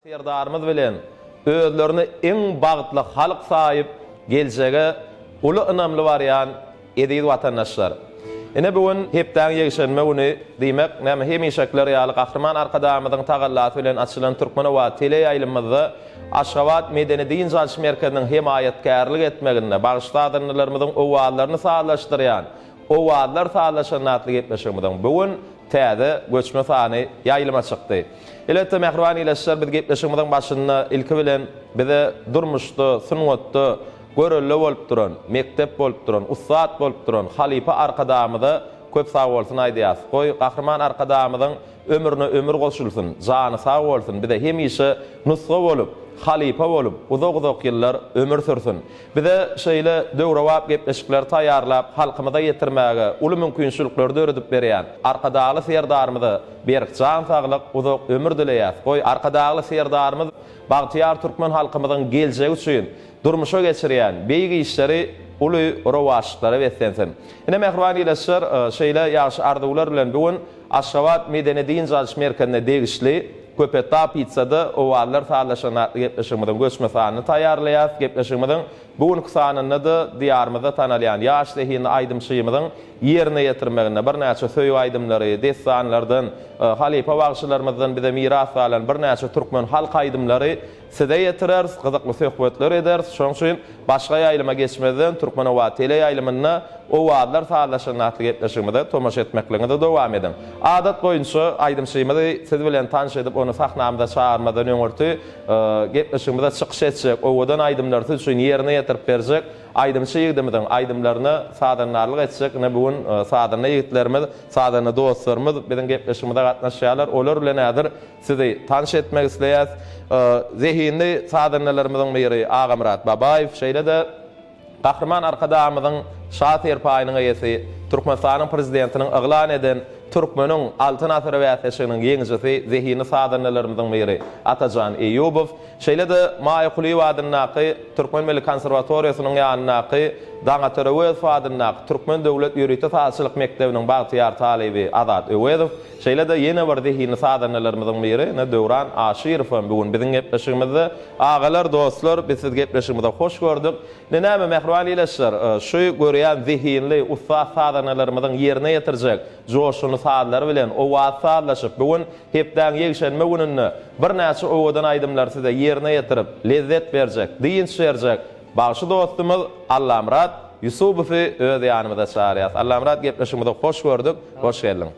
Serdarymyz bilen özlerini eň bagtly halk saýyp geljege uly ynamly barýan edýid watandaşlar. Ene bugün hepden ýegişenme güni diýmek, näme hemişekler ýaly gahrman arkadamyzyň tagallaty bilen açylan Türkmenova tele ýaýlymyzda Aşgabat Medeni Din Jalşy Merkeziniň himayetkarlyk etmeginde bagışladyrlarymyzyň owalaryny sağlaşdyrýan, owalar sağlaşanatlyk etmeşigimiň bugün täze göçme sany ýaýlyma çykdy. Elbetde mehribany ilaçlar biz gepleşigimiň başynda ilki bilen bize durmuşda, sunwatda görelli bolup duran, mektep bolup duran, ustad bolup duran halipa arkadamyda köp sag bolsun aýdýas. Goý gahrman arkadamyzyň ömrüne ömür goşulsun, jany sag bolsun, bize hemişe nusga bolup, halipa bolup, uzak ýyllar ömür sürsin. Bize şeýle döwrewap gepleşikler taýýarlap halkymyza ýetirmäge uly mümkinçilikler döredip berýän arkadaly serdarymyzy berk jan saglyk, uzak ömür dileýär. Goý arkadaly serdarymyz bagtyar türkmen halkymyzyň geljegi üçin durmuşa geçirýän beýgi işleri uly rowaşlyklary wetsensin. Ine mehribany ilaçlar şeýle ýaşy arzuwlar bilen bugün Aşgabat Medeni Din Jalşy Merkezine degişli Köpeta pizzada owalar sağlaşanatlyk gepleşigimiň göçme sanyny taýýarlaýar. Gepleşigimiň bugünkü sanyny da diýarymyzda tanalýan ýaş zehini aýdymçymyzyň ýerine ýetirmegine bir näçe söýüp aýdymlary, destanlardan, halipa bagşylarymyzdan bize miras alan bir näçe türkmen halk aýdymlary size ýetirer, gyzykly söhbetler eder. Şoň üçin başga ýaýlyma geçmeden Türkmenova tele ýaýlymyna owalar sağlaşanatlyk gepleşigimizde tomaş etmekliginde dowam edin. Adat boýunça aýdymçymyzy siz bilen tanış edip onu sahnamda çağırmadan öňürti gepleşigimizde çykyş etjek, owadan aýdymlar üçin ýerine ýetirip berjek. Aýdymçy ýigdimiň aýdymlaryny sadanarlyk etjek. Ne bugün sadana ýigitlerimiz, sadana dostlarymyz bilen gepleşigimizde gatnaşýarlar. Olar bilen nädir sizi tanış etmek isleýär. Zehini sadanalarimizin biri Agamrat Babayev şeýle de gahrman arkadamyzyň şatyr paýynyň eýesi Türkmenistanyň prezidentiniň eglan eden Türkmeniň altyn asry wäsesiniň ýeňjisi zehini sadanalarimizin biri Atajan Eýubow şeýle de Maýkuly wadynaky Türkmen Milli Konserwatoriýasynyň ýanynaky Daňatyr Öwes wadynaky Türkmen Döwlet Ýürüýte Taýyarçylyk Mektebiniň bagtyar talebi Azat Öwedow şeýle de ýene bir zehini sadanalarimizin biri Döwran Aşyrow bugün biziň gepleşigimizde agalar, dostlar, biz siz gepleşigimizde hoş gördük. Näme mehribany ilaçlar, şu görýän zehinli usta sadanalarimizin ýerine ýetirjek joşuny saatlar bilen o wasalaşyp bugün hepden ýegişenme gününi bir näçe owadan aýdymlar size ýerine ýetirip lezzet berjek, diýinç berjek. Başy dostumyz Allamrat Yusupowy öz ýanymyza çağırýar. Allamrat gepleşigimizde hoş gördük. Hoş geldiň.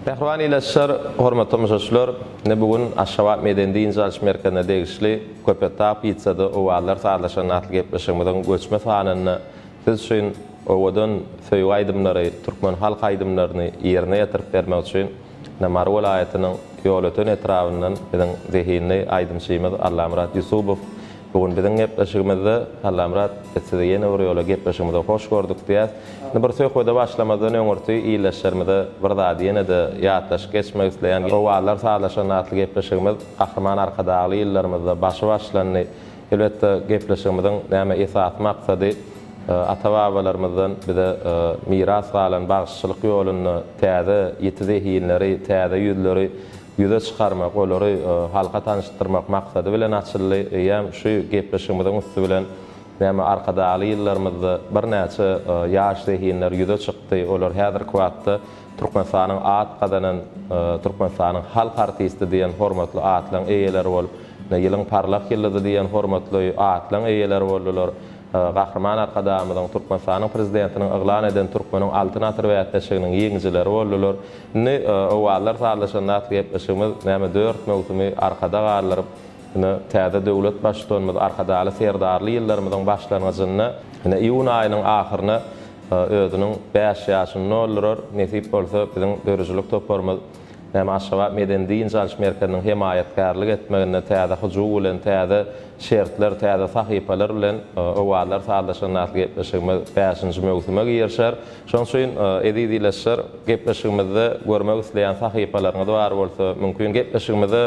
Mehribany ilaçlar, hormatly müşahidler, ne bugün Aşgabat Medeni Din Jalşy Merkezine degişli Köpeta pizzada owalar sağlaşanatlyk gepleşigimiň göçme sanyny siz üçin owadan söýüp aýdymlary, türkmen halk aýdymlaryny ýerine ýetirip bermek üçin Namar welaýatynyň ýolutyn etrafyndan biziň zehini aýdymçymyz Allamrat Yusupow bugün biziň gepleşigimizde Allamrat size ýene bir ýola gepleşigimizde hoş gördük diýär. Bir söhbete başlamadan öňürti ýylaşlarymyzda bir zat ýene de ýatlaş geçmek isleýän owalar sağlaşanatlyk gepleşigimiz gahrman arkadaly ýyllarymyzda başlandy. Elbetde gepleşigimiziň näme esas maksady ata-babalarymyzdan bize miras galan bagşylyk ýoluny täze ýetizehinleri, täze ýüzleri ýüze çykarmak, olary halka tanıştyrmak maksady bilen açyldy. Ýa şu gepleşigimiziň üstü bilen näme arkadaly ýyllarymyzda bir näçe ýaş zehinler ýüze çykdy. Olar häzirki wagtda Türkmenistanyň at gadanan, Türkmenistanyň halk artisti diýen hormatly atlaň eýeleri bolup, ýylyň parlak ýyldy diýen hormatly atlaň eýeleri boldular. Gahrman arkadamyzyň Türkmenistanyň prezidentiniň eglan eden Türkmeniň altyn asry wäsesiniň ýeňjileri boldular. Owalar sağlaşanatlyk gepleşigimiz näme 4 mewsumi arkada galyp täze döwlet başçylygymyz arkadaly serdarly ýyllarymyzyň başlangyjyny iýun aýynyň ahyryna özüniň 5 ýaşyny nollar nesip bolsa biziň dörüjülük toparymyz näme Aşgabat Medeni Din Jalşy Merkeziniň himayetkarlyk etmegine täze hujuw bilen täze şertler, täze sahypalar bilen owalar sağlaşanatlyk gepleşigimiz 5-nji mewsuma girişer. Şoň üçin edýid ilaçlar gepleşigimizde görmek isleýän sahypalaryňyz bar bolsa, mümkin gepleşigimizde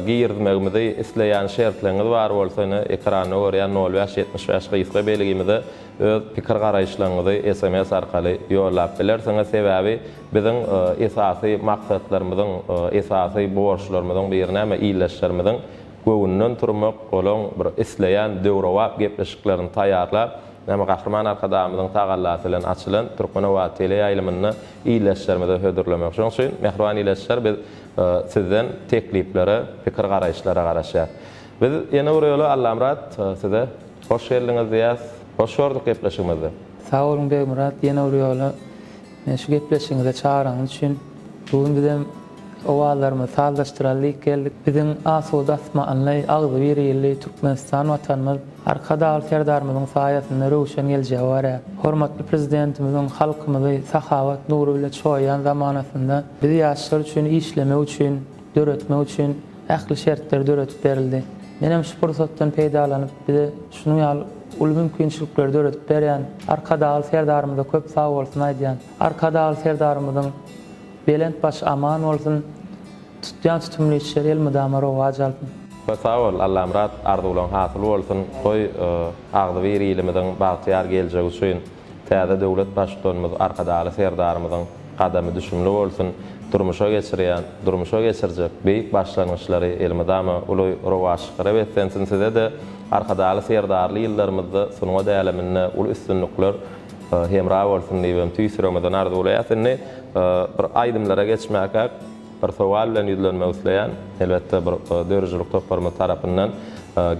girmegimizi isleýän şertleriniz bar bolsa, ekranda görýän 0575 gysga beligimizde öz pikir garaýşlaryňyzy SMS arkaly ýollap bilersiňiz. Sebäbi biziň esasy maksatlarymyzyň, esasy borçlarymyzyň birine we iýleşlerimiziň göwünden turmak bolan bir isleýän döwrawap gepleşiklerini taýýarlap, näme gahrman arkadaşymyzyň tagallasy bilen açylan Türkmene we tele ýaýlymyny iýleşlerimizi hödürlemek üçin mehriban iýleşler biz sizden teklipleri, pikir garaýşlara garaşýar. Biz ýene bir ýoly Allamrat size hoş geldiňiz diýäs. Hoş gördük gepleşigimizde. Sağ olun Murat, ýene bir ýoly şu gepleşiňize çağıraňyz üçin bugün bizim owalarymyzy saldaşdyralyk geldik. Biziň asuda asmanly agzy bir ýylly Türkmenistan watanymyz arkada serdarymyzyň saýasynda rowşan geljegi bar. Hormatly prezidentimiziň halkymyzy sahawat nury bilen çoýan zamanasynda bizi ýaşlar üçin işlemek üçin, döretmek üçin ähli şertler döretip berildi. Menem şu pursatdan peýdalanyp bize şunu ýaly ul mümkinçilikler döretip berýän arkada serdarymyza köp sag bolsun aýdýan. Arkada serdarymyzyň belent baş aman bolsun, tutýan tutumly işler elmi damar owajalpyn. Sağ ol Allamrat, ardy bilen hasyl bolsun. Goý agdy bir ýylymyzyň bagtyar geljegi üçin täze döwlet başdanymyz arkada serdarymyzyň gadamy düşümli bolsun. Durmuşa geçirjek beýik başlangyçlary elmi dama uly rowaşykyra betsensin size de arkadaly serdarly ýyllarymyzda sunuňa däleminde ul üstünlikler hemra bolsun diýip tüýsüremeden ardy bolaýasyny bir aýdymlara geçmäke bir sowal bilen ýüzlenmek isleýän elbetde bir döwürçilik topbarmy tarapyndan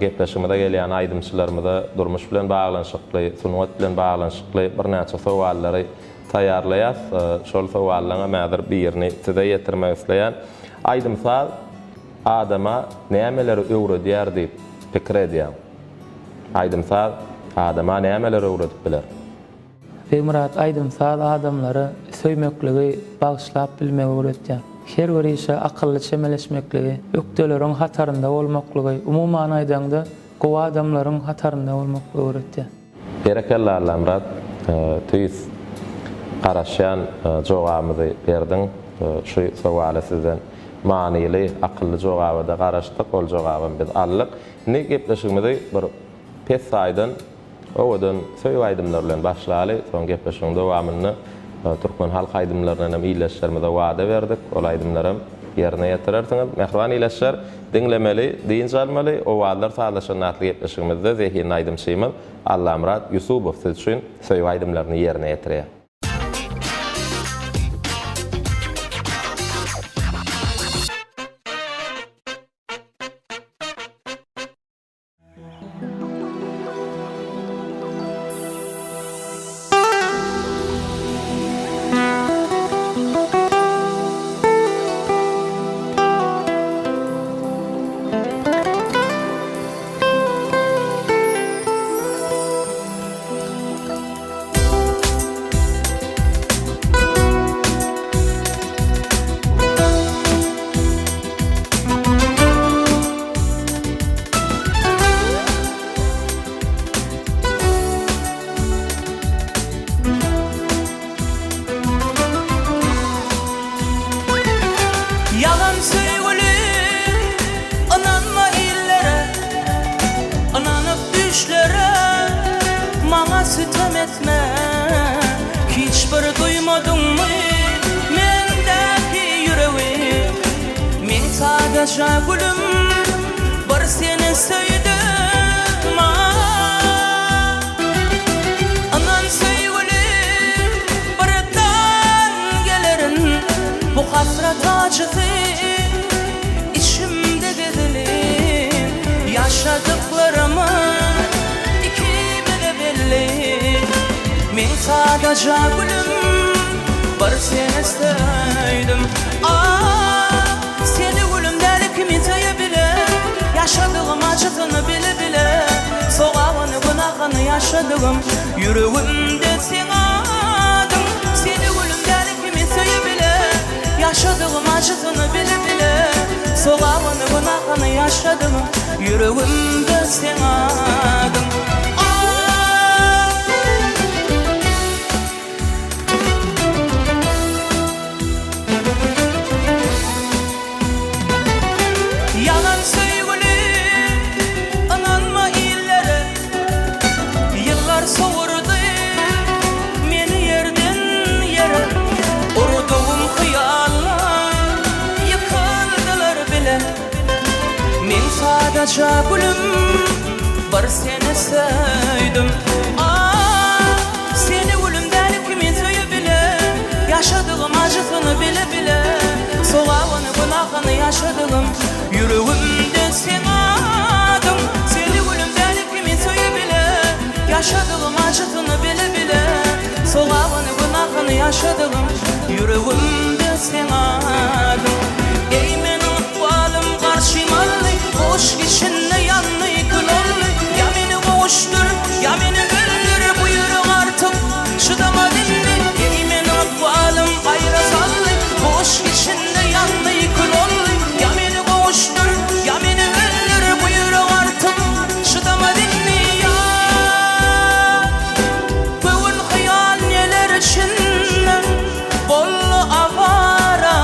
gepleşigimizde gelýän aýdymçylarymyza durmuş bilen baglanyşykly, sunuňat bilen baglanyşykly bir näçe sowallary taýýarlaýas. Şol sowallaryňa mädir birini size ýetirmek isleýän aýdymsal adama nämeleri öwredýär diýip pikir edýär. Aýdymsal adama nämeleri öwredip biler? Murat, aýdymsal adamlary söýmekligi, bagşlap bilmegi öwretýär. Her bir işe akıllı çemeleşmekligi, ökdeleriň hatarynda bolmaklygy, umumyň aýdanda gowa adamlaryň hatarynda bolmaklygy öwretýär. Berekella Allamrat, tüýs garaşýan jogabymyzy berdiň. Şu sowala sizden manyly, akylly jogabada garaşdyk, ol jogabyny biz aldyk. Ne gepleşigimizde bir pes aýdan owadan söýüp aýdymlar bilen başlaly, soň gepleşigiň dowamyny Türkmen halk aýdymlaryna hem iýleşlerimize wada berdik. Ol aýdymlary ýerine ýetirersiňiz. Mehriban iýleşler diňlemeli, diňje almaly. Owalar saýlaşan natly gepleşigimizde zehirli aýdymçymyz Allamrat Yusupow siz üçin söýüp aýdymlaryny ýerine ýetirýär. Sitem etme, hiçbir duymadın mı mendeki yüreği? Men sadece gülüm, bir seni söyledim. Anan sevgilim, birden gelerin bu hasret acısı içimde gezilir. Yaşadıklarımı men sadece gülüm, bir seni söyledim. Seni gülüm derkimi bile, yaşadığım acıtını bile bile, sogağını günahını yaşadığım yüreğimde sen adın. Seni gülüm derkimi bile, yaşadığım acıtını bile bile, sogağını günahını yaşadığım yüreğimde sen adın. Soğurdu aca gülüm, bir seni söydüm. Seni gülümden kimi tüyü bile, yaşadığım acısını bile bile, soğağını günahını yaşadığım, yüreğimde sen adın. Seni gülümden kimi tüyü bile, yaşadığım acısını bile bile, soğağını günahını yaşadığım, yüreğimde sen adın. Ey menin akvalım karşımalı, boş geçinle yanlı külollu, ya beni boğuştur, ya beni öldür, buyurun artık şıdama dinle. Ey menin akvalım ayrı sallı, boş geçinle yanlı külollu, ya beni boğuştur, ya beni öldür, buyurun artık şıdama dinle. Ya bugün hayal neler içinde bollu avara,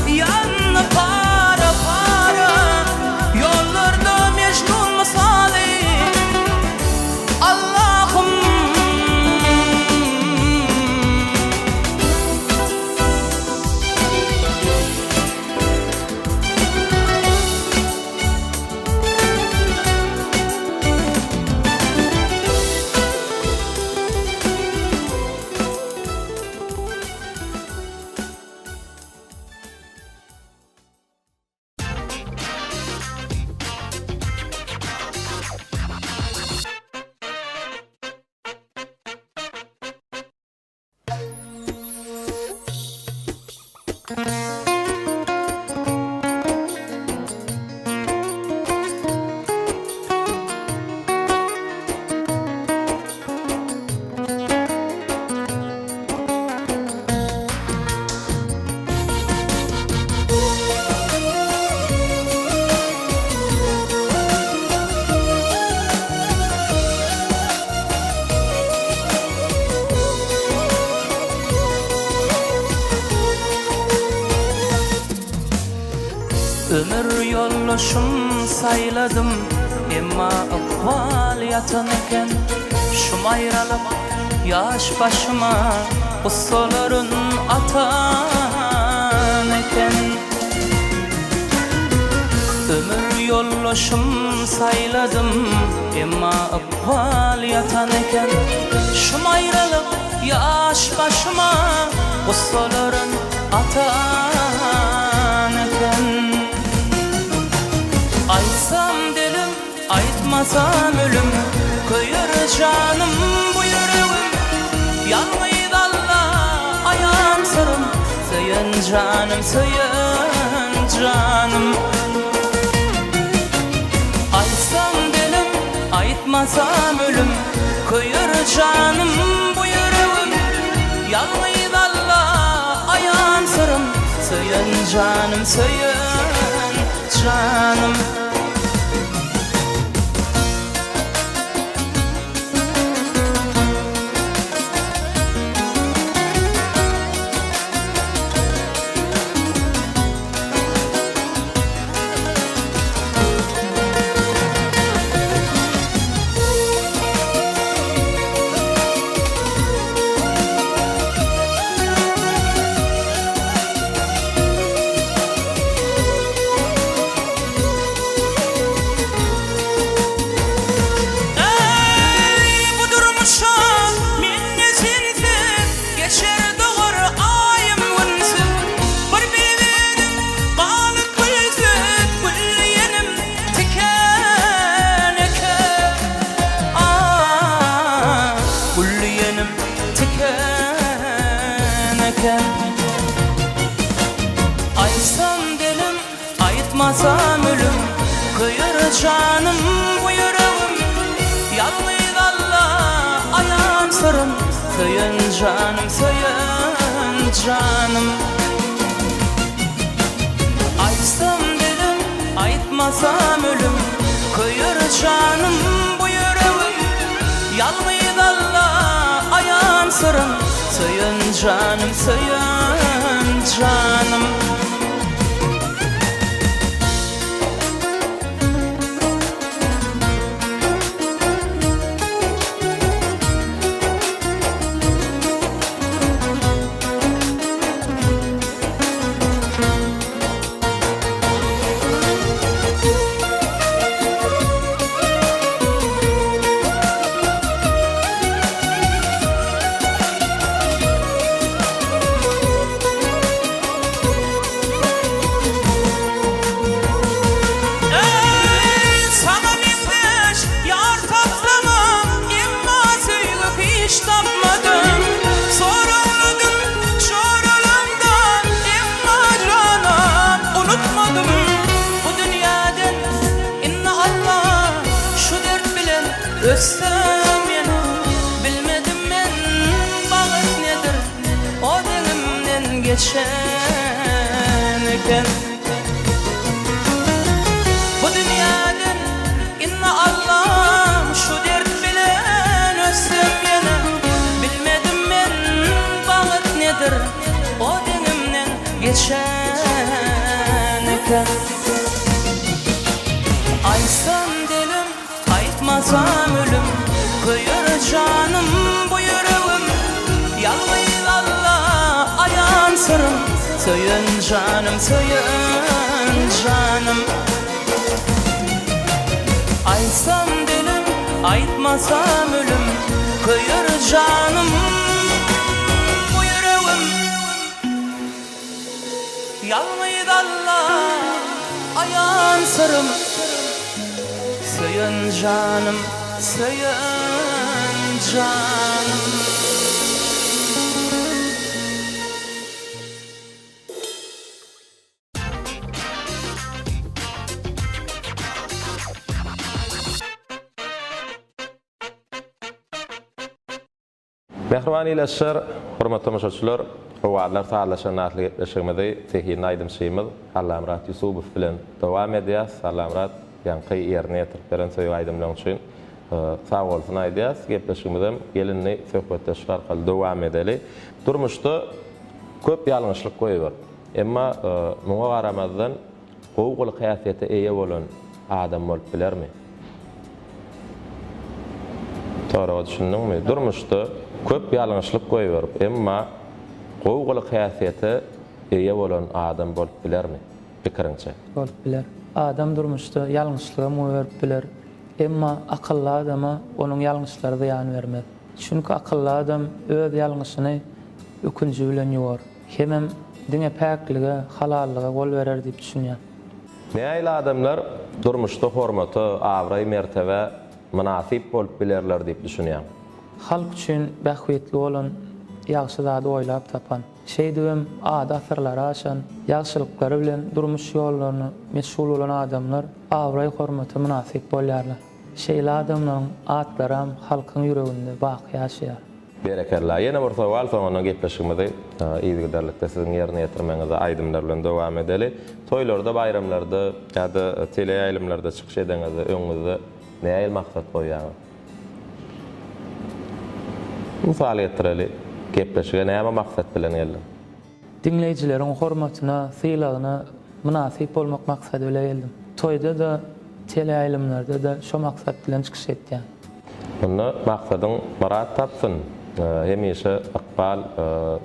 yanlı para para, yollarda mecnun misali. Allah'ım ömür yollaşım sayladım, emma akval yatan eken. Şum ayrılıp yaş başıma usoların atan eken. Ömür yollaşım sayladım, emma akval yatan eken. Şum ayrılıp yaş başıma usoların atan eken. Aytsam dilim, aytmasam ölüm, koyur canım bu yüreğim. Yanlıydı Allah ayağım sırım, sayın canım, sayın canım. Aytsam dilim, aytmasam ölüm, koyur canım bu yüreğim. Yanlıydı Allah ayağım sırım, sayın canım, sayın canım. Aysam dilim, aytmasam ölüm, koyur canım bu yüreğim. Yanlıydı Allah ayağım sırım, sayın canım, sayın canım. Aysam dilim, aytmasam ölüm, koyur canım bu yüreğim. Yanlıydı Allah ayağım sırım, sayın canım, sayın canım. hiç tapmadım. Soruladım çoralarımdan, emma canım unutmadım. Bu dünyadan inna Allah şu dert bilen össem yana. Bilmedim men bağıt nedir o denimden geçen eken. Bu dünyadan inna Allah şu dert bilen össem yana. Bilmedim men bağıt nedir o denimden geçen eken. Aysam dilim, aytmasam ölüm, kıyır canım bu yüreğim. Yalnız Allah ayan sırım, söyün canım, söyün canım. Aysam dilim, aytmasam ölüm, kıyır canım bu yüreğim. Yalnız Allah ayan sırım, söyün canım, söyün canım. Mehriban ileşer, hormatly tamaşaçylar, owallar sağlaşan natly geçmedi, tehin aýdym şeýmiz, Allamrat Yusupow bilen dowam edýäs. Allamrat ýanky ýerine ýetiripden söýüp aýdymlaryň üçin sag bolsun aýdýas. Gepleşigimizem gelinni söhbetdeşik arkaly dowam edeli. Durmuşda köp ýalňyşlyk goýup, emma muňa garamazdan gowguly hyýaty eýe bolan adam bolup bilermi? Toora düşündiňmi? Durmuşda köp ýalňyşlyk goýup, emma gowguly hyýaty eýe bolan adam bolup bilermi? Pikiriňçe. Bolup biler. Adam durmuşda ýalňyşlyga möwerip biler. Emma akylly adama onuň ýalňyşlary ýan bermez. Çünki akylly adam öz ýalňyşyny ökünji bilen ýuwar. Hemem diňe päklige, halallyga gol berer diýip düşünýär. Näýle adamlar durmuşda hormaty, awry, mertebe, münasip bolup bilerler diýip düşünýär. Halk üçin bähwetli bolan ýagşy zady oýlap tapan. Şeýdibem ada asyrlara aşan ýagşylyklary bilen durmuş ýollaryny meşgul bolan adamlar awry hormaty münasip bolýarlar. Şeýle adamlaryň atlaram halkyň ýüreginde baky ýaşaýar. Berekerler. Yine bir sowal soňra gepleşigimizde ýygydarlykda siziň ýerine ýetirmeňize aýdymlar bilen dowam edeli. Toýlarda, bayramlarda ýa-da teleýaýlymlarda çykyş edeňizde öňüňizde näme maksat goýýar? Misal ýetireli, gepleşige näme maksat bilen geldim? Dinleýijileriň hormatyna, syýlagyna münasip bolmak maksady bilen geldim. Toýda da, teleýaýlymlarda da şo maksat bilen çykyş etdim. Bunda maksadyň marat tapsyn. Hemişe akbal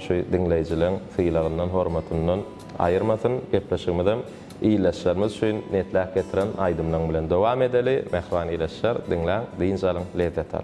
şu dinleýijileriň syýlagyndan, hormatyndan aýyrmasyn. Gepleşigimizde iýleşlerimiz şuň netläp getiren aýdymlaryň bilen dowam edeli. Mehriban iýleşler, dinläň, diýinjalyň lezzet al.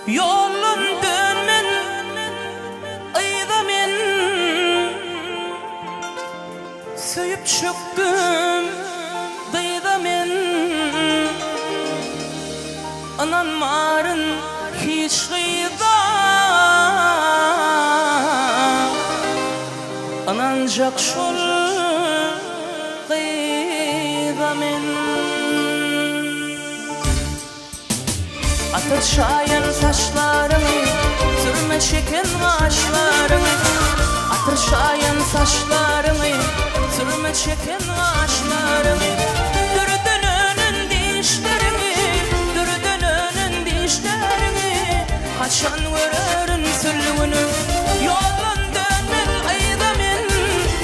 Yolun dönmen ayda men söyüp çöktüm dayda men anan marın hiç gıyda anancak şol gıyda men atır şayan saçlarını, sürme çeken kaşlarını. Atır şayan saçlarını, sürme çeken kaşlarını. Dürdün önün dişlerini, dürdün önün dişlerini. Haçan görürün sülvünü, yolun dönmen ayda men.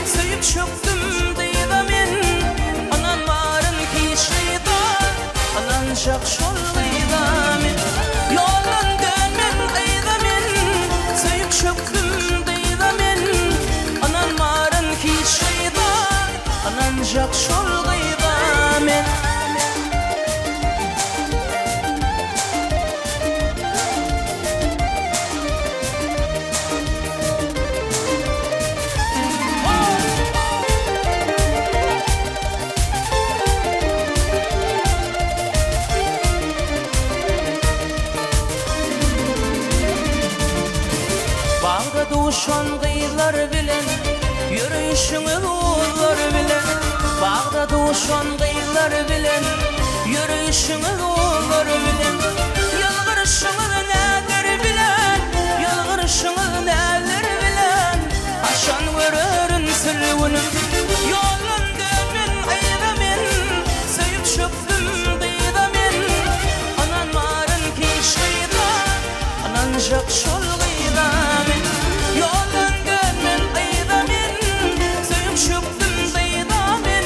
Söyüp çöktüm dayda men, anan varın hiç rida. ananjak şol gıydamen. Yolun dönmen gıydamen, söyüp çöktüm deydamen. Anan marın ki şeydan, ananjak şol gıydamen. Bağda duşan gıylar bilen, yürüyüşüňi uğurlar bilen. Bağda duşan gıylar bilen, yürüyüşüňi uğurlar bilen. Yalvarışyňy näler bilen, yalvarışyňy näler bilen. Haşan görürün sülgünüm, yolun dönmen aydamen. Söyüp çöktüm deydamen. Anan marın ki şeydan, ananjak şol gıydamen. Yolun dönmen aydamen, söyüp çöktüm deydamen.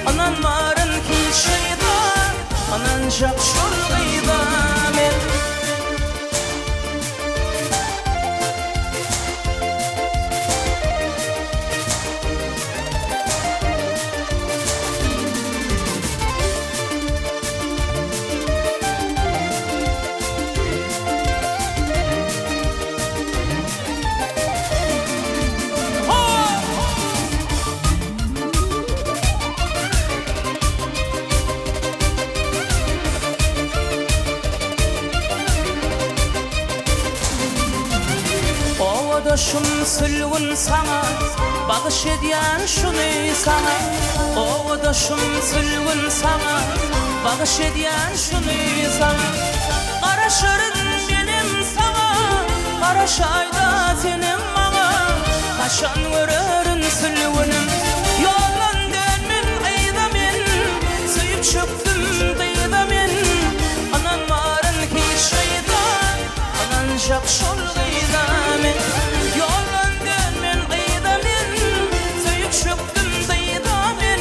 Anan marın ki şeydan, ananjak şol gıydamen. Ovadoşum sülgün sana, bağış edýän şuny sana. Ovadoşum sülgün sana, bağış edýän şuny sana. Garaşarın benim sana, garaşayda senin maňa. Haşan görürün sülgünüm, yolun dönmen aydamen. Söyüp çöktüm deydamen. Anan marın ki şeydan, ananjak şol gıydamen. Yolun dönmen gıydamen, söyüp çöktüm deydamen.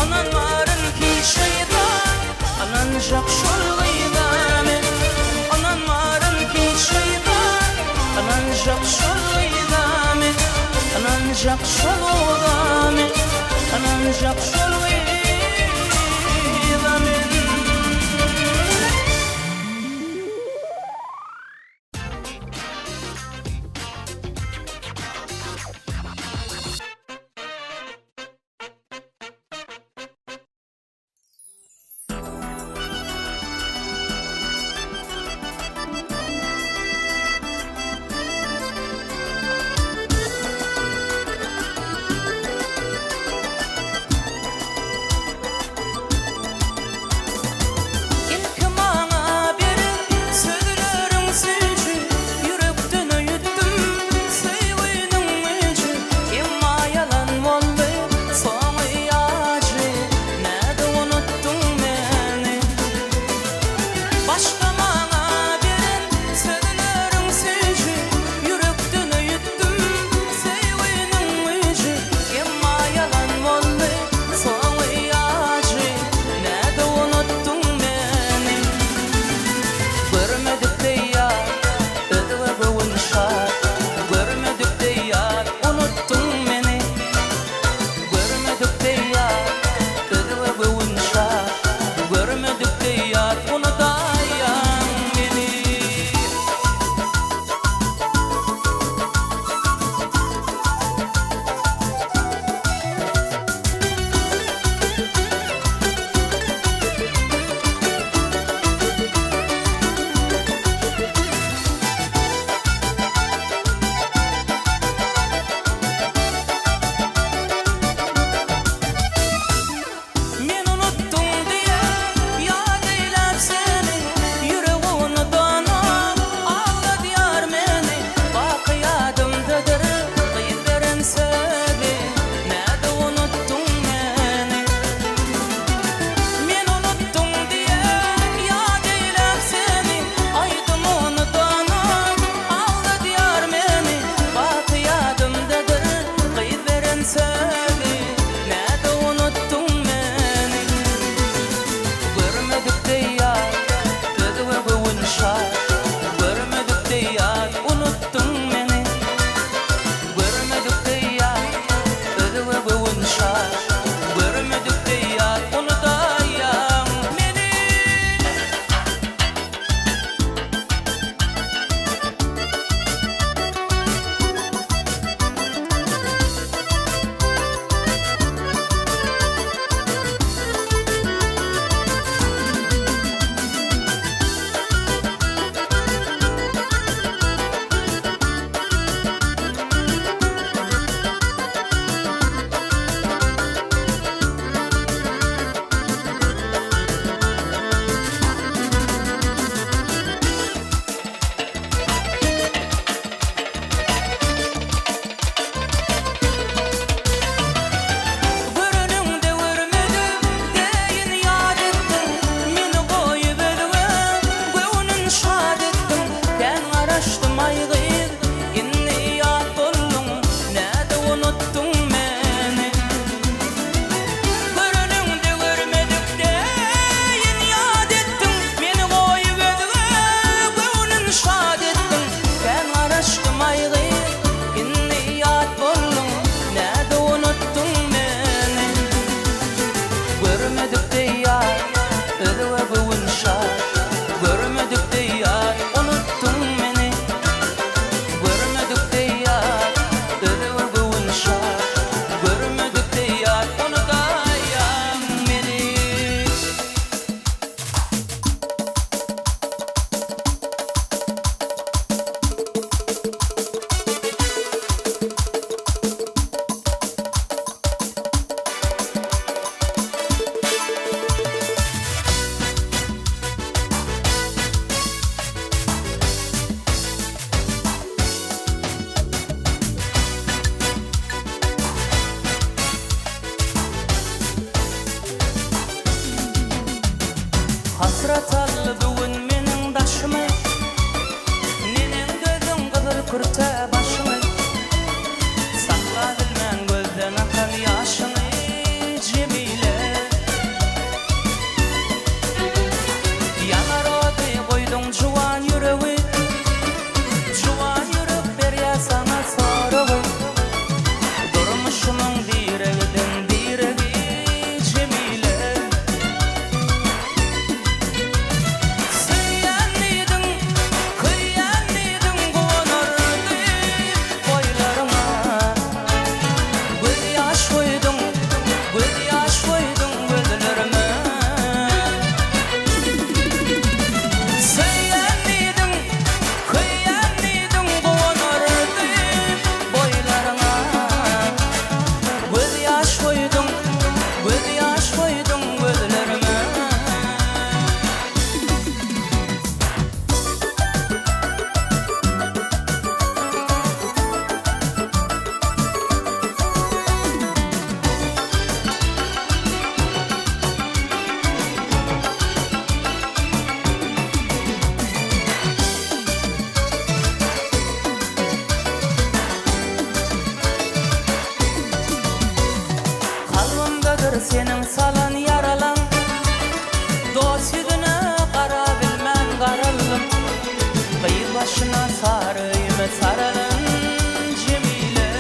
Anan marın ki şeydan, ananjak şol gıydamen. Anan marın ki şeydan, ananjak şol gıydamen. Ananjak şol gıydamen, ananjak şol gıydamen. Görmedik de yat bunu da ya. Hasrat allı bugün menin daşımı, nenen gözün kızıl kürte başımı. Sakla bilmen gözden akan yaşını Cemile. Yanar odi koydun juwan yüreği, juwan yürek berya sana soruğu. Durmuşumun direğiden direği Cemile. Söyyanidin, kıyanidin konardı boylarıma. Göz yaş koydun, göz yaş koydun gözlerime. Söyyanidin, kıyanidin konardı boylarıma. Göz yaş koydun, göz yaş koydun gözlerime. Kalbimdedir senin salan yaralan, dost yüzüne kara bilmem karalım. Kıyı başına sarıyım saralım Cemile.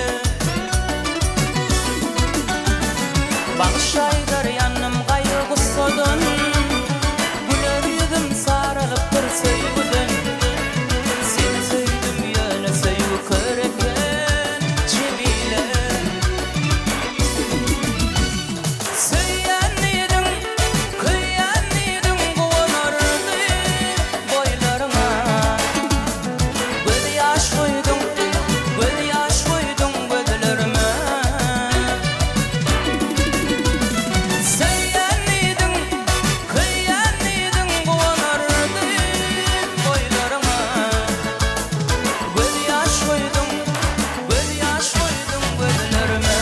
Bağışaydır yanım kaygı sodun, güler yüzüm sarılıptır sevgiden. Seni sevdim yöne sevgi köreken Cemile. Söyyanidin, kıyanidin konardı boylarıma. Göz yaş koydun, göz yaş koydun gözlerime. Söyyanidin, kıyanidin konardı boylarıma. Göz yaş koydun, göz yaş koydun gözlerime.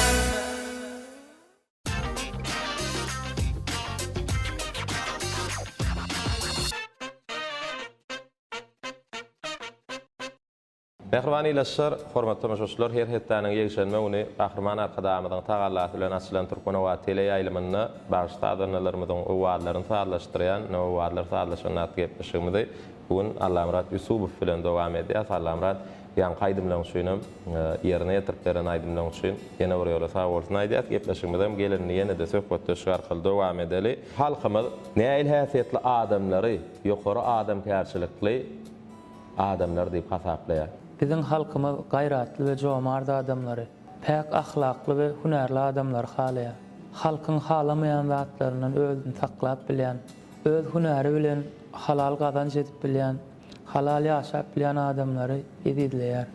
Mehriban ilaşlar, hormatly tamaşaçylar, her hetdäniň ýegişenme uny Bahryman arkadamyzyň tagallasy bilen açylan Türkmen we tele ýaýlymyny başda adanlarymyzyň owatlaryny saýlaşdyrýan, owatlar saýlaşan atgypşygymyzy bugün Allamrat Yusupow bilen dowam edýär. Allamrat ýan kaýdymlaň şeýnem ýerine ýetirip beren aýdymlaň şeýin ýene bir ýola sag bolsun aýdýar. Gepleşigimizden gelenini ýene de söhbetde şarkal dowam edeli. Halkymyz näil häsiýetli adamlary, ýokary adamkärçilikli adamlar diýip hasaplaýar. Bizim halkymyz gaýratly we jomard adamlary, pek ahlakly we hünärli adamlar halaýar. Halkyň halamaýan zatlarynyň özüni saklap bilýän, öz hünäri bilen halal gazanç edip bilýän, halal ýaşap bilýän adamlary edilýär.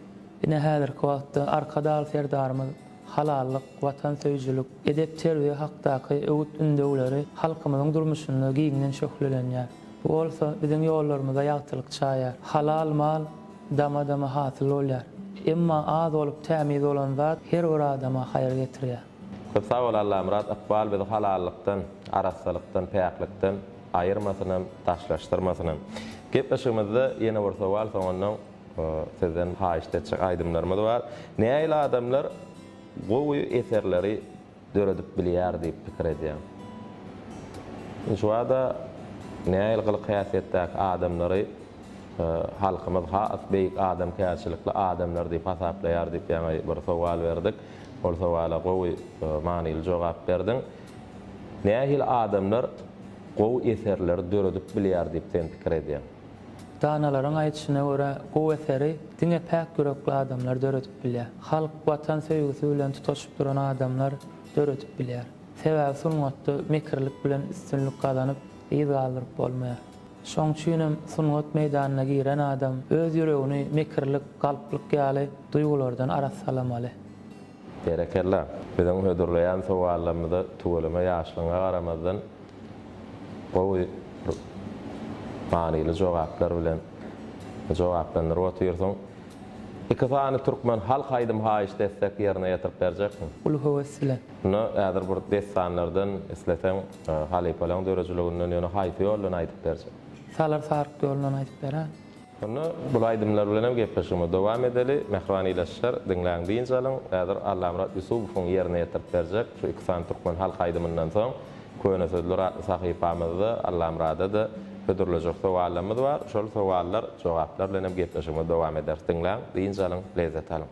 Ine häzirki wagtda arkadaşlar serdarymyz halallyk, watan söýüjülük, edep terbiýe hakdaky öwüt ündegleri halkymyzyň durmuşyny giňden şöhlenýär. Bu bolsa bizim ýollarymyza ýagtylyk çaýar. Halal mal dama hasyl bolýar. Emma az bolup tämiz bolan zat her bir adama haýyr getirýär. Köp sag bol Allamrat, ykbal bizi halallikden, arassalykdan, päýäklikden aýyrmasyn, taşlaşdyrmasyn. Gepleşigimizde ýene bir sowal soňandan sizden haýyşdetjek aýdymlarymyz bar. Näil adamlar gowy eserleri döredip bilýär diýip pikir edýär. Şu wada näil gylyk häsiýetdäki adamlary halkymyz has beýik adam kärçilikli adamlar diýip hasaplaýar diýip ýa-ni bir sowal berdik. Ol sowala gowy manyly jogap berdiň. Nähil adamlar gowy eserleri döredip bilýär diýip sen pikir edýär. Danalaryň aýdyşyna görä gowy eseri diňe pek yürekli adamlar döredip bilýär. Halk watan söýgüsü bilen tutaşyp duran adamlar döredip bilýär. Sebäbi sungatda mekirlik bilen üstünlük gazanyp ýyz galdyryp bolmaýar. Şoň üçin sungat meýdanyna giren adam öz ýüregini mekirlik, galplyk ýaly duýgulardan arassalamaly. Berekerler. Bizim hödürleyen sovallarımızda tuğulama yaşlığına qaramazdan gowy manyly jogaplar bilen jogaplandyryp otyrsyň. iki sany türkmen halk aýdym haýyş destek ýerine ýetirip berjekmi? Ulu howesle. Bunu ädir bu destanlardan isleten halifalan dörejiligininden ýöne haýfy ýoldan aýdyp berjek. Salar sarık ýolundan aýdyp berer. Bunu bu aýdymlar bilen gepleşime dowam edeli. Mehruanylaşlar dinläň diýinçäliň ädir Allamrat Yusupowyň ýerine ýetirip berjek. Şu iki sany türkmen halk aýdymyndan soň köne sözler sahypamyzda Allamrada da hödürlejek sowallarymyz bar. Şol sowallar jogaplar bilen gepleşime dowam eder. Dinläň diýinçäliň lezzet alyň.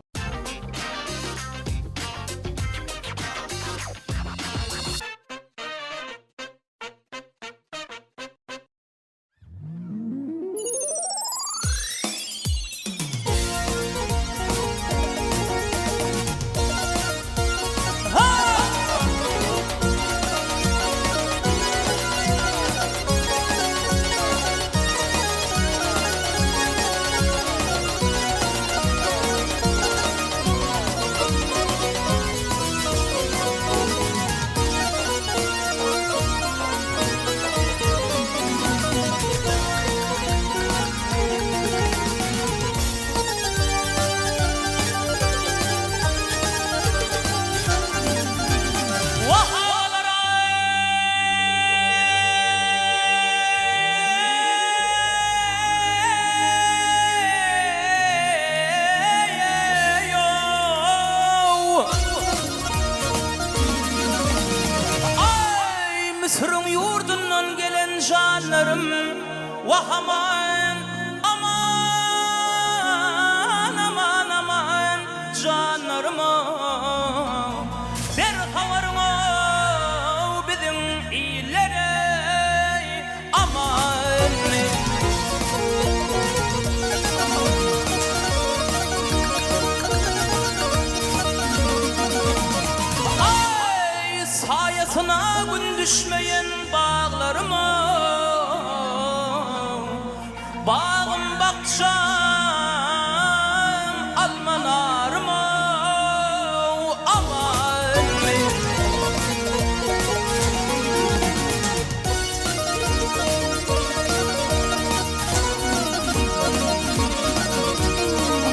Mısır'ın yurdundan gelen canlarım, vah aman, aman, aman, aman, canlarım bir havarım bizim iyilere, aman. Ay sayasına gün düşmeyen bağlarıma, bağım bakçam almanarıma, aman.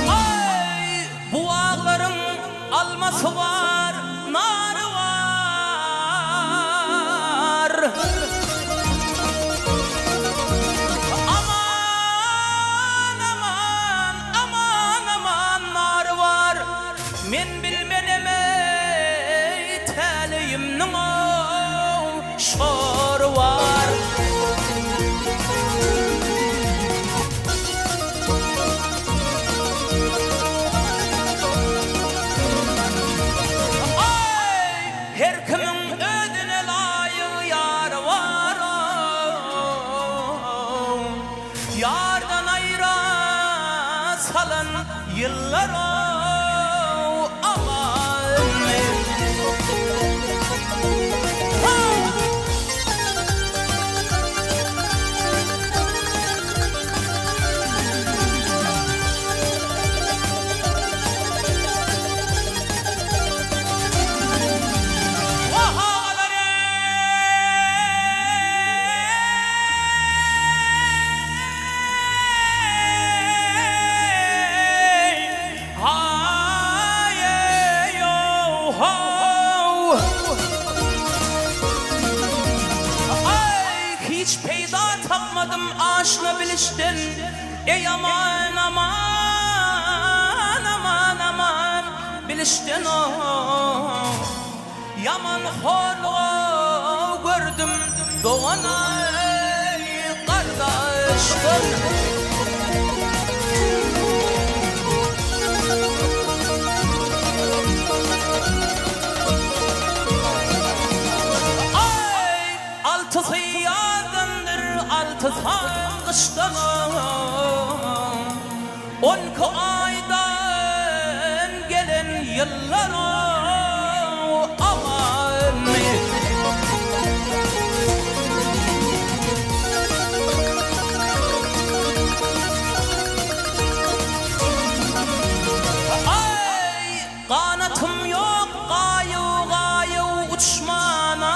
Ay bu ağların alması var, narı var. Aman, aman, aman, aman, narı var. Men bilmeneme teleyimnin şoru var. Her kimin ödüne layık yarı var. Yardan ayıra salan yıllar aman. Hiç peyda tapmadım aşna bilişten. Ey aman, aman, aman, aman, bilişten o. Yaman horluğu gördüm doğanay kardeşten. Ay altısı yazındır, altısı kıştan. 12 aydan gelen yıllar aman. Ay kanatım yok gayu gayu uçmana.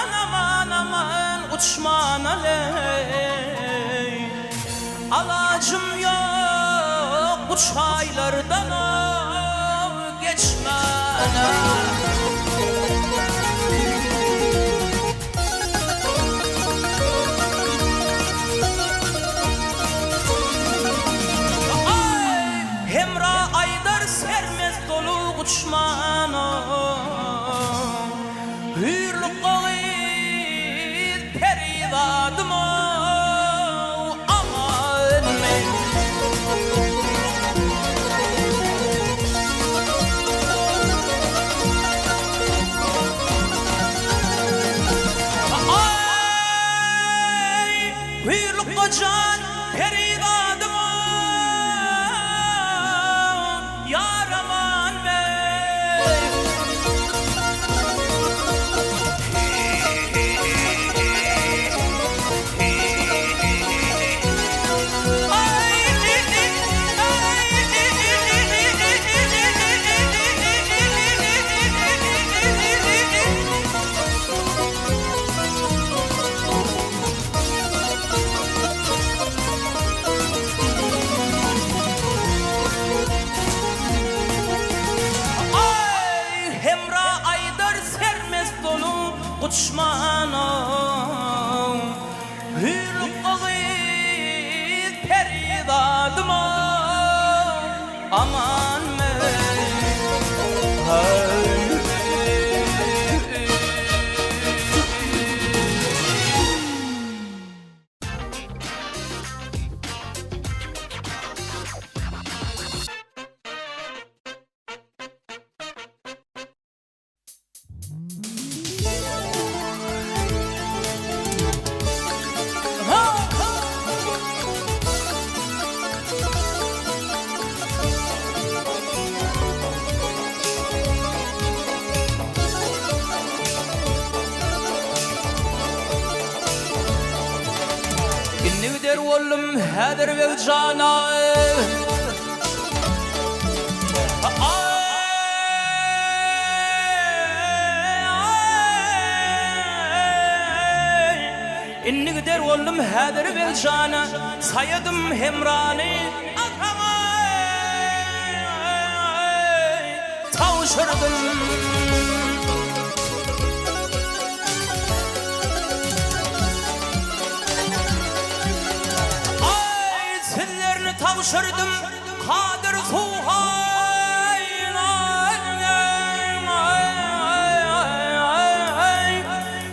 Aman, aman, aman, acım yok bu çaylardan geçmene. Hemra aydar sermez dolu uçmana. Hürlük kağıt perivadıma aman men. Ay hürlük kocan perivadıma yar aman men. Hemra aydar sermez dolu uçmana. Hürlük kağıt perivadıma aman men. İnni der oğlum hader ve cana. İnni der oğlum hader ve cana. Sayadım hemrani atama. Tavşırdım. Tavşırdım kadir suhayla.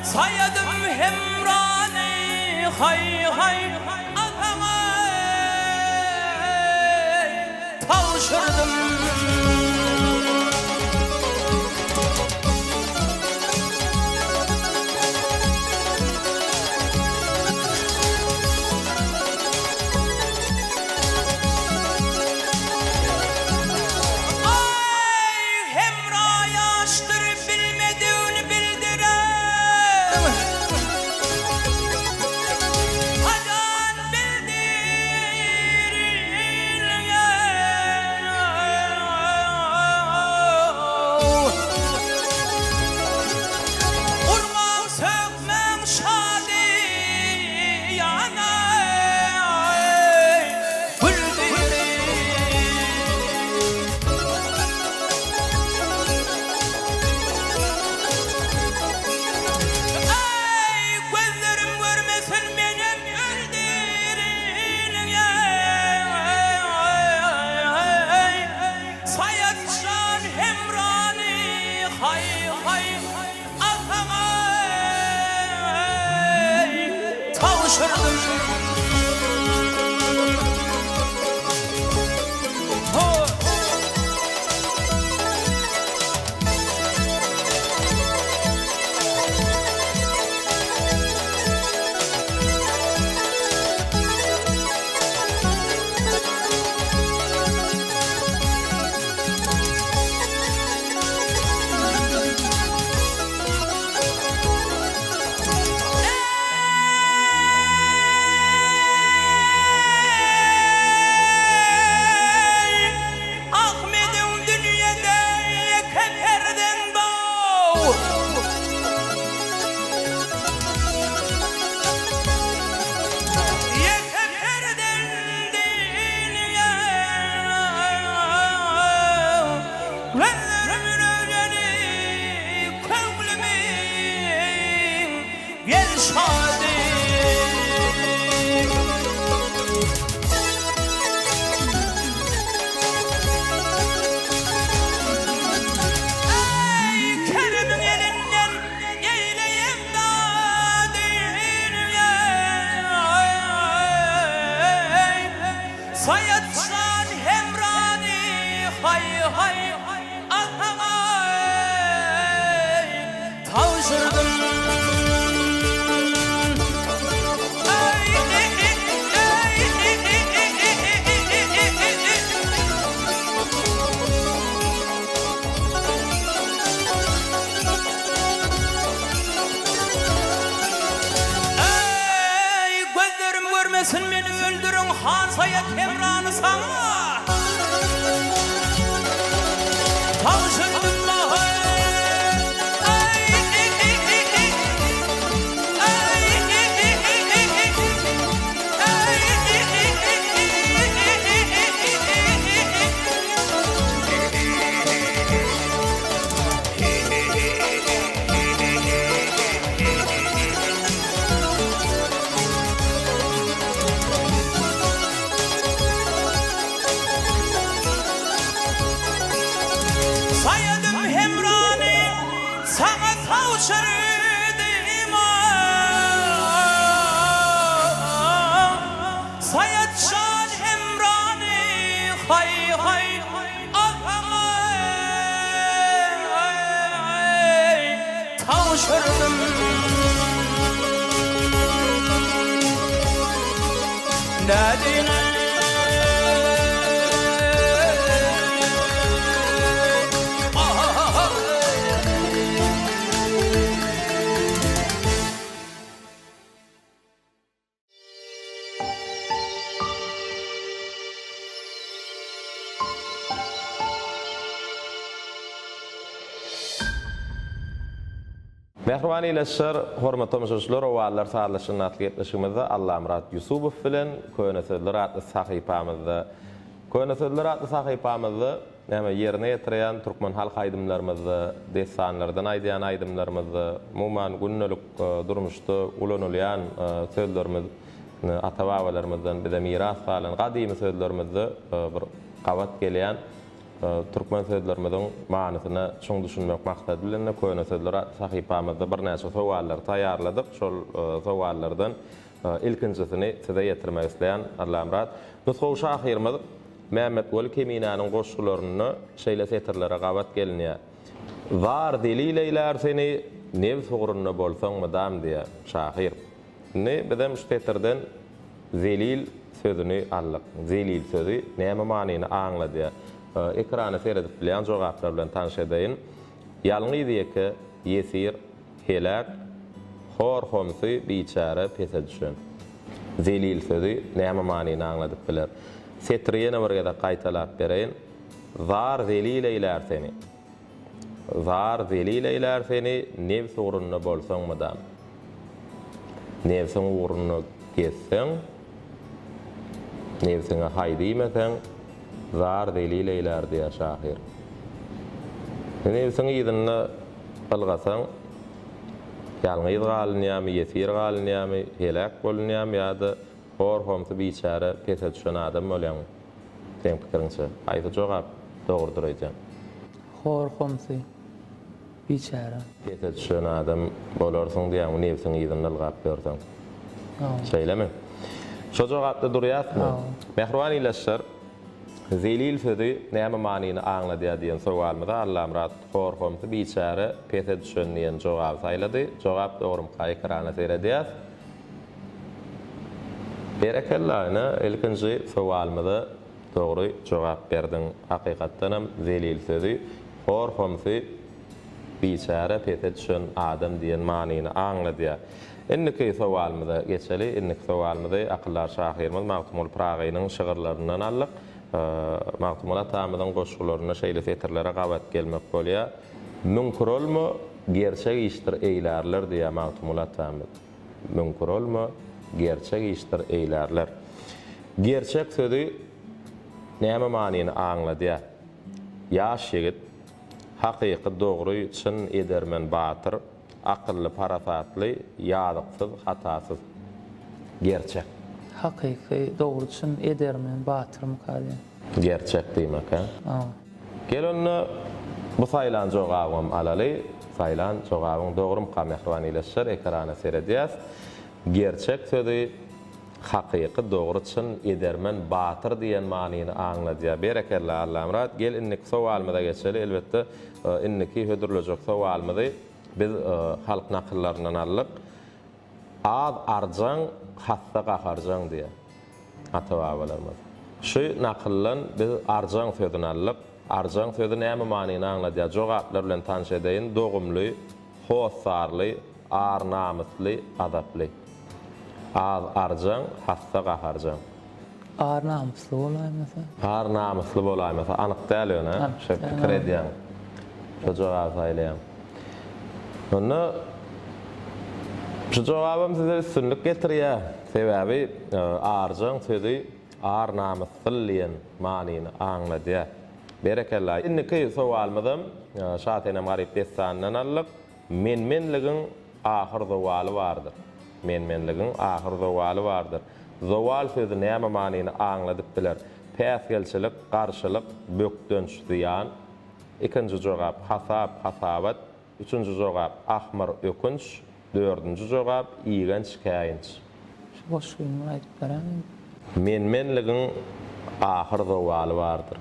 Sayadım hemrani hay hay atama. Tavşırdım. Tavşırdım. şadi Ey Kerem'in elinden eyleyim nadir Sayatsan hemrani hay hay Tavşırdım Gözlerim görmesin beni öldürün Han Sayat Emran'ı sana Tavşırdım Sayadım hemrani sana tavşırdım Sayat şan hemrani hay hay tavşırdım Nadine Mehrbani ileşler, hormatly müşahideler, owalar saarlaşyň atly etmişimizde Allah Murat Yusupow bilen köne sözler atly sahypamyzda näme ýerine ýetiren türkmen halk aýdymlarymyzda, desanlardan aýdyan aýdymlarymyzda, mumman günnelik durmuşda ulanylýan sözlerimiz ata-babalarymyzdan bize miras galan gadymy sözlerimizde bir gawat gelýän Türkmen sözlerimizin manysyny şoň düşünmek maksat bilen köne sözler sahypamyzda bir näçe sowallar taýýarladyk. Şol sowallardan ilkinçisini size ýetirmek isleýän Allah Murat Nushaw şahyrymyz Mehmet Weli Keminanyň goşgularyny şeýle setirlere gawat gelinýär. Var delileyler seni nefs uğruna bolsaň mydam diýär şahyr. Ne bedem şetirden zelil sözüni allyk. Zelil sözü näme manyny aňlady? Ekrana seyredip bilen jogaplar bilen tanış edeyin. Ýalňy diýeki yesir, helak, hor homsy biçara pese düşen. Zelil sözü näme manyny aňladyp biler. Setriyene bir gada gaýtalap bereyin. Zar zelil eýler seni. Zar zelil eýler seni nefs uğruna bolsaň mydam? Nefsiň uğruna geçseň, nefsiňe haýdymesen, zar zelil eýler diýär şahyr. Nefsiň ýygyny algasaň, ýalňy galynýamy, yesir galynýamy, helak bolunýamy ýa-da hor homsy biçara pese düşen adam bolýan. Sen pikiriňçe, aýdy jogap dogrudur eýdin. Hor homsy biçara. Pese düşen adam bolarsyň diýen nefsiň ýygyny algap berseň. Şeýlemi? Şo jogapda durýarmy? Mehrbani ileşler zelil sözü näme manyny aňlady diýen sowalmyda Allah Murat hor homsy biçara pese düşen diýen jogap saýlady. Jogap dogrum ekrana seyredýär. Berekellayna ilkinji sowalmyda dogry jogap berdiň. Hakykatdanam zelil sözü hor homsy biçara pese düşen adam diýen manyny aňlady. Inniki sowalmyda geçeli, inniki sowalmyda akyllar şahyrymyz Magtumul Pragynyň şygyrlaryndan allyk. Magtumul atamyzyň goşgularyna şeýle setirlere gawat gelmek bolýar. Mümkin bolmy gerçek işdir eýlerler diýär Magtumul atamyz. Mümkin bolmy gerçek işdir eýlerler. Gerçek sözü näme manyny aňlady? Ýaş ýigit hakyky dogry çyn edermen batyr akıllı, parasatly, ýadyksız, hatasız. Gerçek. Hakyky dogruçyn edermen batyrym kady. Gerçek diýmek ha. Gel onu bu saylan jogabym alaly. Saylan jogabyň dogrum kamehriban ileşer ekrana seredýäs. Gerçek sözi hakyky dogruçyn edermen batyr diýen manyny aňladýar. Berekella Allamrat gel innik sowalmyda geçeli elbetde inniki hödürlejek sowalmydy biz halk nakyllaryndan alyp az arjaň hassa gaharjaň diýer. Ata-babalarymyz. Şu nakyllan biz arjaň sözüni alyp arjaň sözü näme manyny aňladýar? Jogaplar bilen tanış edeýin. Dogumly, hossarly, ar namusly, adaply. Az arjaň, hassa gaharjaň. Ar namusly bolaýmasa? Ar namusly bolaýmasa anyk däl öňe. Şu pikir edýän. Şu jogap aýlaýan. Onu şu jogabym size üstünlük getirýär. Sebäbi arjaň sözü ar namusly manyny aňladýar. Berekella. Inniki sowalmydym, şatenem garip destandan alyp, menmenligiň ahyr zowaly bardyr. Menmenligiň ahyr zowaly bardyr. Zowal sözü näme manyny aňladyp biler. Päsgelçilik, garşylyk, bökdönç diýan. Ikinji jogap hasap, hasabat. Üçüncü jogap ahmar, ökünç. Dördüncü jogap iýgenç, käýinç. Şu boş sözüni aýdyp berem. Menmenligiň ahyr zowaly bardyr.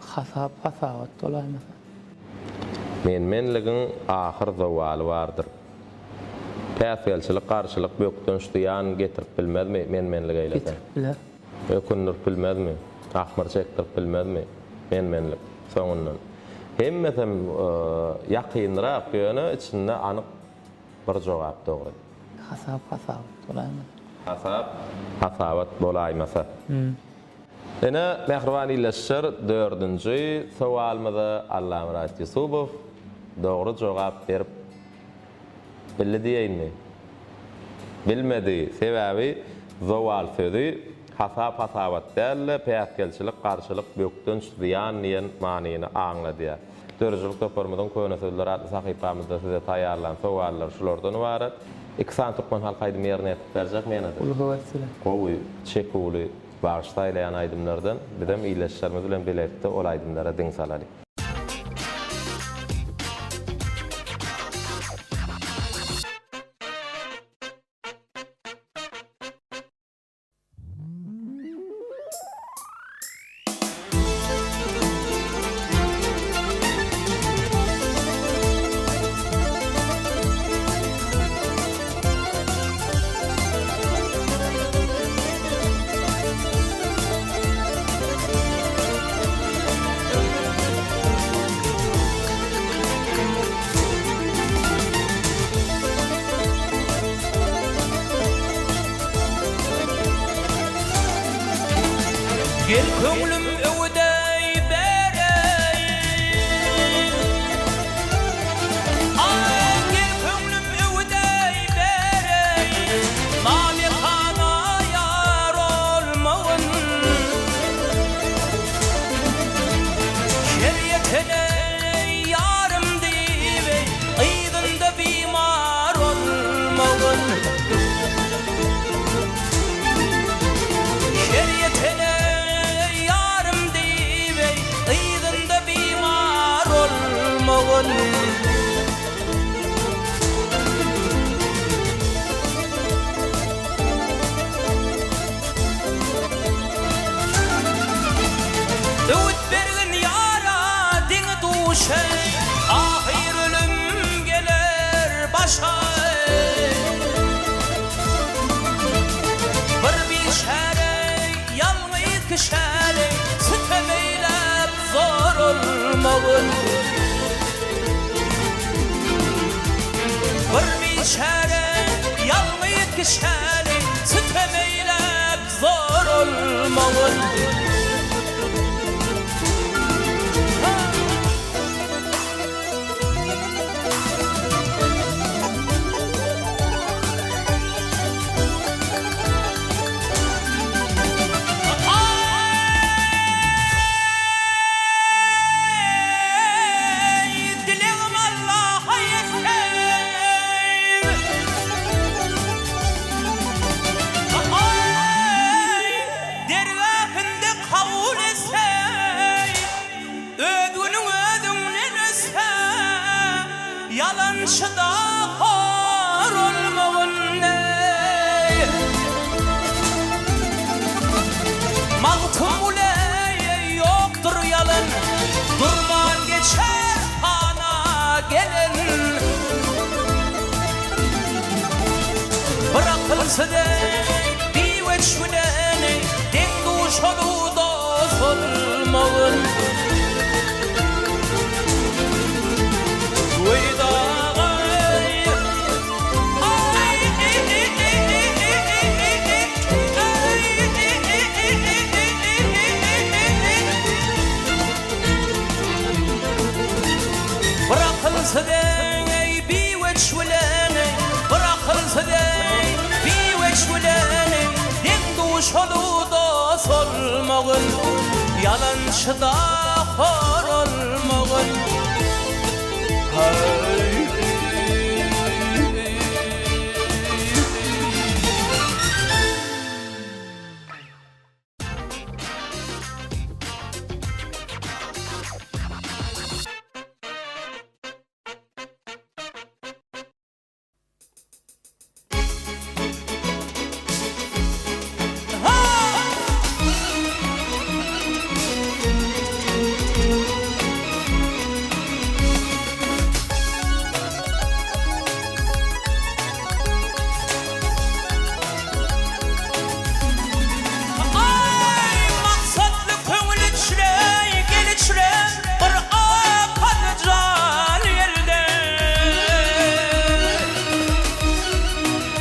Hasabat bolaýmasa. Menmenligiň ahyr zowaly bardyr. Päsgelçilik, garşylyk, bökdönç diýan getirip bilmezmi menmenligi eýlese? Getirip biler. Ökündir bilmezmi? Ahmar çektirip bilmezmi? Menmenlik soňundan. Hemmesem ýakynrak ýöne içinde anyk bir jogap dogry. Hasabat bolaýmasa. Hasabat bolaýmasa. Ene mehriban ileşer 4-nji sowalmyda Allamrat Yusupow dogry jogap berip bildi diýenmi? Bilmedi. Sebäbi zowal sözi hasabat däl, päsgelçilik, garşylyk, bökdönç diýen diýen manyny aňladýar. Dörjülük toparmadan köne sözler adly sahypamyzda size taýýarlan sowallar şulardan ibaret. 2 saat turkman halk aýdym ýerine ýetip berjek meni. Ulga wesile. Gowy, çekuly bağışlaýlayan aýdymlardan bidem iýleşýärmiz bilen biletde ol aýdymlara diň salaly. Gel köngülüm öwdey berey. Ay gel köngülüm öwdey berey. Mali kana yar olmagyn. Şeriýetine yarym diýip, ýygynda bimar olmagyn. Şeriýetine öwüt bergin ýara diňi duşay, ahyr ölüm geler başa. Bir bişare ýalňyz kişäle sütemeýlep zor olmagyn. yalançıda hor olmağın ey. Mağtum uley yoktur yalan, durman geçer ana gelen. Bırakılsa da bir veçhüleni, den duş olu dost olmağın. Bırakılsa da bir veçhüleni, bırakılsa da bir veçhüleni, den duş olu dost olmağın, yalançıda hor olmağın.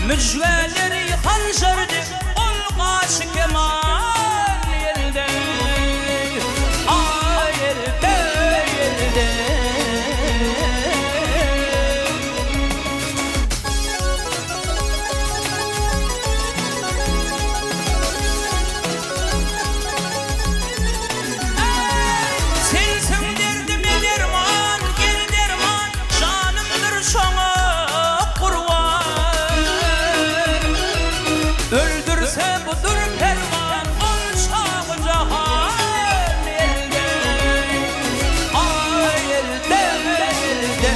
Mücverleri hancardı, olgaç kemal yelde. Ay yelde, yelde. Sensin derdime derman, gel derman, canımdır şoňa kurban. Öldürse budur pervan, olşağı cahan elde. Ay elde, elde.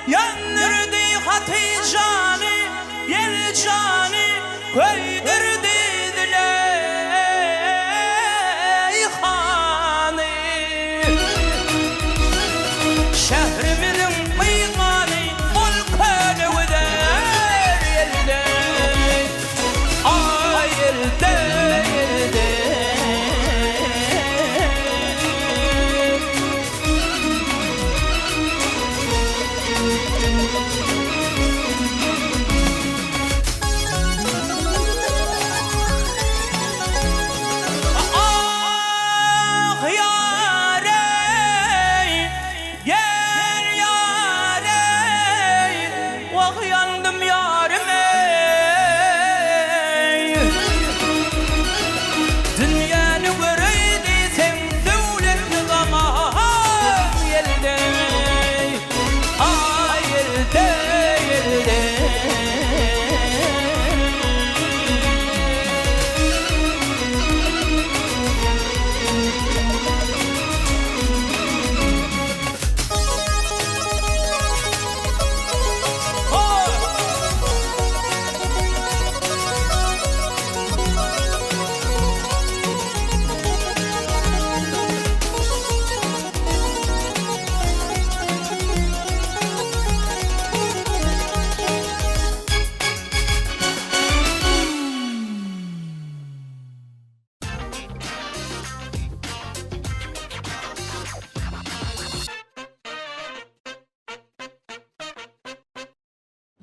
Yandırdı Hatice'ni, yel cani, koydurdu Züleyhan'ı. Şehrimizin meydanı, ol kölü der yelde. Ay yelde, yelde.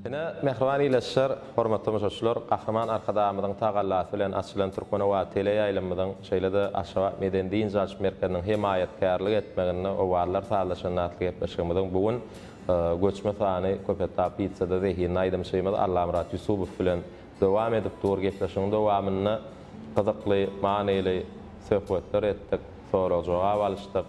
Ine mehriban ileşler, hormatly müşahiçler, Kahraman arkadamyzyň tagallasy bilen açylan Türkmen we tele ýaýlamynyň şeýle-de aşawa medeni dinjaç merkeziniň himayetkarlyk etmeginde owarlar sağlaşanatlyk etmeşigimiň bugun göçme sany köpetap pizza-da zehin aýdym şeýmez Allah Murat Yusupow bilen dowam edip dur gepleşiň dowamyny gyzykly, manyly söhbetler etdik, sorajak alışdyk.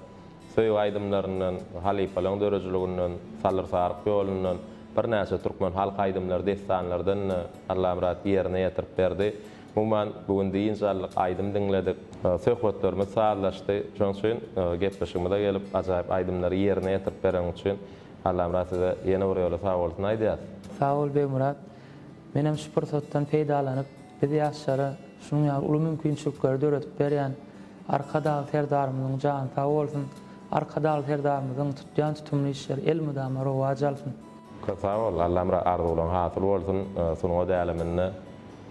Söýüp aýdymlarynyň, halifalaryň dörejiliginiň, salyrsaryk ýolundan bir näçe türkmen halk aýdymlary destanlardan Allah Murat ýerine ýetirip berdi. Umuman bugün diýinçalik aýdym diňledik. Söhbetlerimiz sağlaşdy. Şoň üçin gepleşigime de gelip ajaýyp aýdymlary ýerine ýetirip beren üçin Allah Murat size ýene bir ýola sag bolsun aýdýas. Sağ ol be Murat. Menem şu pursatdan peýdalanyp biz ýaşlara şunuň ýaly uly mümkinçilikleri döretip berýän arkadagy serdarymyzyň jany sag bolsun. Arkadagy serdarymyzyň tutýan tutumly işleri el mudama rowaj alsyn. Sag ol, Allah Murat arzuwlaryň hasyl bolsun. Sunuňa däleminne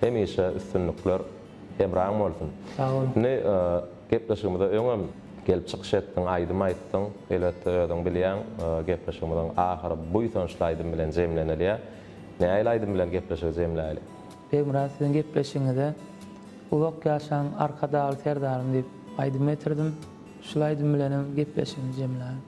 hemişe üstünlükler hemraň bolsun. Sag ol. Ne gepleşigimizde öňem gelip çykyş etdiň, aýdym aýtdyň, eletde öňden bilýän gepleşigimizden ahyry bu ýytançlaýdym bilen jemlenelýär. Näýle aýdym bilen gepleşigi jemläýli? Be Murat siziň gepleşiňizde uzak ýaşaň arkadagy serdarym diýip aýdym getirdim. Şol aýdym bilenem gepleşigimiz jemläýli.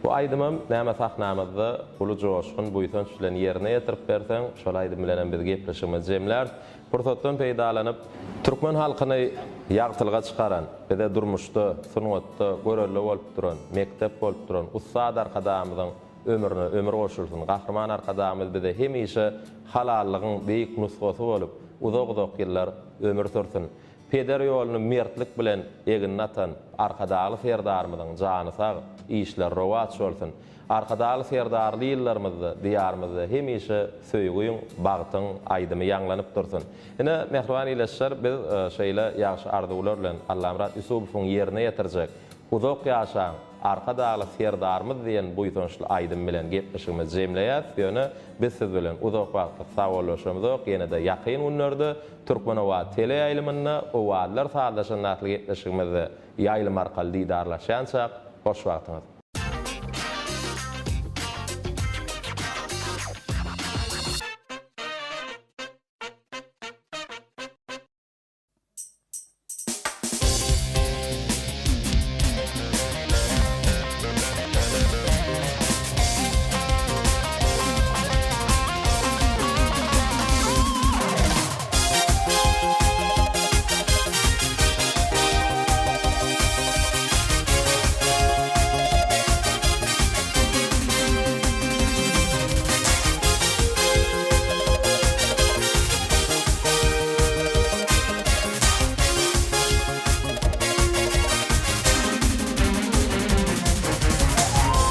Bu aýdymam näme sahnamyzda uly joşkun bu ýytançlaryň ýerine ýetirip berseň, şol aýdym bilenem biz gepleşigimiz jemlär. Pursatdan peýdalanyp türkmen halkyny ýagtylyga çykaran, bede durmuşda, sungatda görelli bolup duran, mektep bolup duran ussat arkadamyzyň ömrüne ömür goşulsun. Gahrman arkadamyz bede hemişe halallygyň beýik nusgasy bolup, uzak ýyllar ömür sürsin. Peder ýoluny mertlik bilen egini atan arkadagy serdarymyzyň jany sag, işler rowat bolsun. Arkadagy serdarly ýyllarymyzda, diýarymyzda hemişe söýgüň, bagtyň aýdymy ýanglanyp dursun. Ene mehriban ileşler biz şeýle ýaşy arzuwlar bilen Allah Murat Yusupowyň ýerine ýetirjek. Uzak ýaşaň arkadagy serdarymyz diýen bu ýytançly aýdym bilen gepleşigimiz jemleýär. Ýöne biz siz bilen uzak wagtlyk sagawlaşmyz ýene-de ýakyn günlerde Türkmenowa tele ýaýlymyna owalar sağlaşan natly gepleşigimizde ýaýlym arkaly diýdarlaşançak hoş wagtyňyz.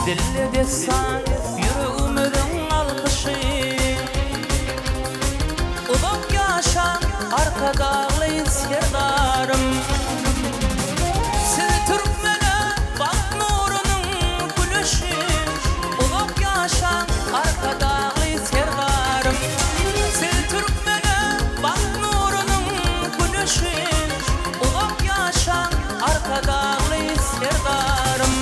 Dille desan yüreğimden alkışı Uzak yaşan arkadalı serdarım Sizi Türkmen'e bak nurunun gülüşü Uzak yaşan arkadalı serdarım Sizi Türkmen'e bak nurunun gülüşü Uzak yaşan arkadalı serdarım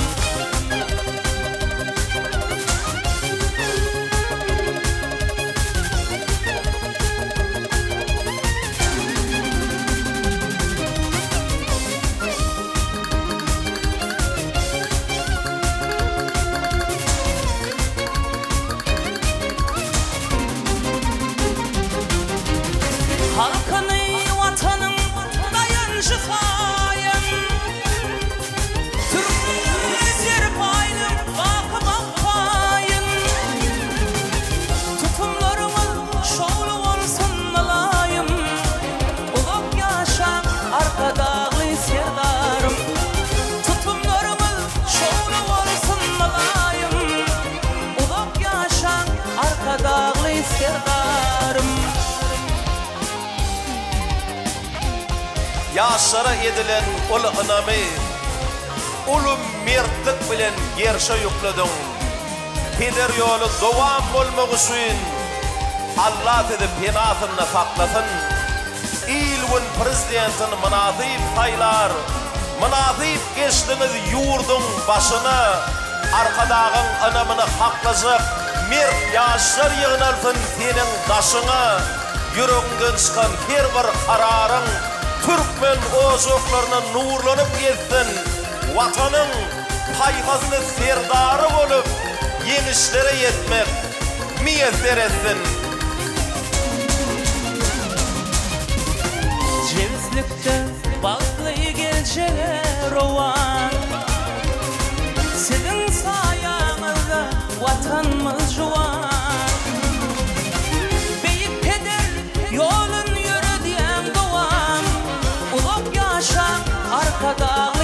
Halkını vatanın dayancısayım Türk'ün yer payını bakmak payın Tutumlarımız şoğlu olsun alayım Uzak yaşan arkadağı serdarım Tutumlarımız şoğlu olsun alayım Uzak yaşan arkadağı serdarım Ýaşlara edilen ulu ynamy, ulu mertlik bilen gerşe ýüklediň. Peder ýoly dowam bolmak üçin Allah dedi penasyny saklasyn. İlwin prezidentini münasip taýlar, münasip geçdiňiz ýurduň başyna arkadagyň ynamyny haklajak mert ýaşlar ýygnalsyn seniň daşyňa. Yüregiňden çykan her bir kararyň Türkmen ozoklarına nurlanıp gelsin, vatanın payhasını serdari bolup, yemişlere yetmek müyesser etsin. Cevizlikte baklayı gelceler ovan, sizin sayanızda vatanımız juwan. Beyik peder yolun yürü diyen doğan, ulak yaşa arkada